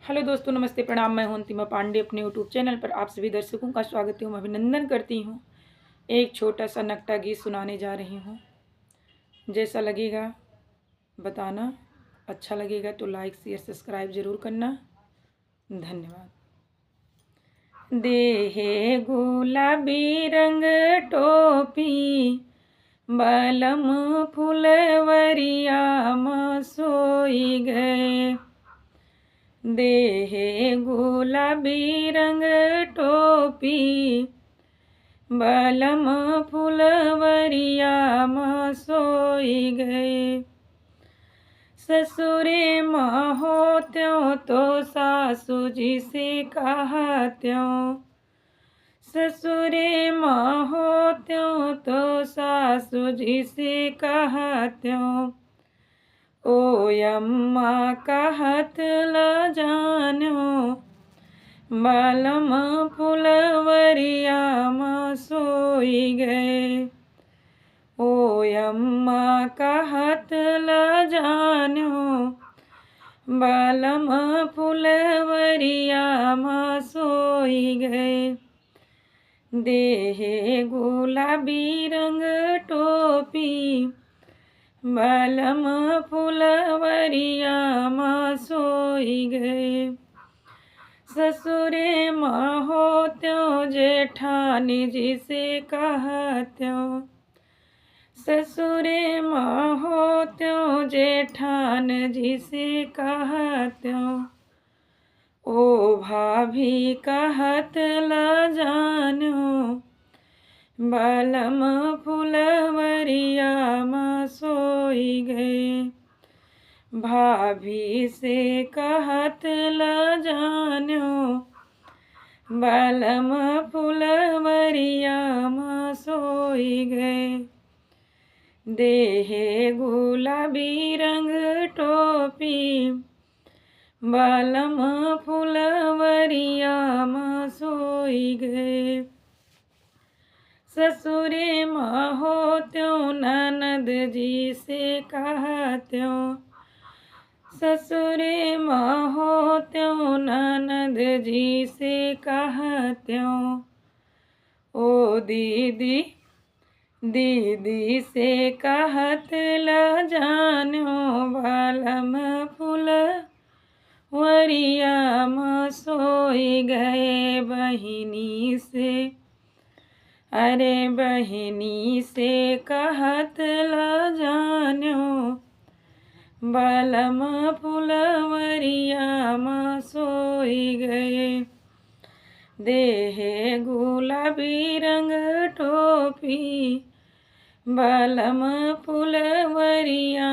Hello दोस्तों, नमस्ते, प्रणाम। मैं हूं अंतिमा पांडे। अपने यूट्यूब चैनल पर आप सभी दर्शकों का स्वागत है, अभिनंदन करती हूं। एक छोटा सा नकटा गीत सुनाने जा रही हूं। जैसा लगेगा बताना। अच्छा लगेगा तो लाइक शेयर सब्सक्राइब ज़रूर करना। धन्यवाद। देहे गुलाबी रंग टोपी, बलम फुलवरिया म सोई गए। देहे गुलाबी रंग टोपी, बलम फुलवरिया म सोई गए। ससुरे माँ हो त्यों तो सासू जी से कहा त्यों। ससुरे माँ हो त्यों तो सासू जी से कहा त्यों। ओ अम्मा कहत ल जान्यो, बलम फुलवरिया म सोई गए। ओ अम्मा कहत ल जान्यो, बलम फुलवरिया म सोई गए। देहे गुलाबी रंग टोपी, बलम फुलवरिया म सोई गए। ससुरे माँ हो त्यों जेठानी जी से कहा त्यों। ससुरे माँ हो त्यों जेठान जी से कहा त्यों। ओ भाभी कहत ल जान्यो, बलम फुलवरिया म सोई गए। भाभी से कहत ल जान्यो, बलम फुलवरिया म सोई गए। देहे गुलाबी रंग टोपी, बलम फुलवरिया म सोई गए। ससुरे माँ हो त्यों ननद जी से कहा त्यों। ससुरे माँ हो त्यों ननद जी से कहा त्यों। ओ दीदी दीदी से कहत ल जान्यो, बलम फुलवरिया म सोई गए। बहिनी से अरे बहिनी से कहत ल जान्यो, बलम फुलवरिया म सोई गए। देहे गुलाबी रंग टोपी, बलम फुलवरिया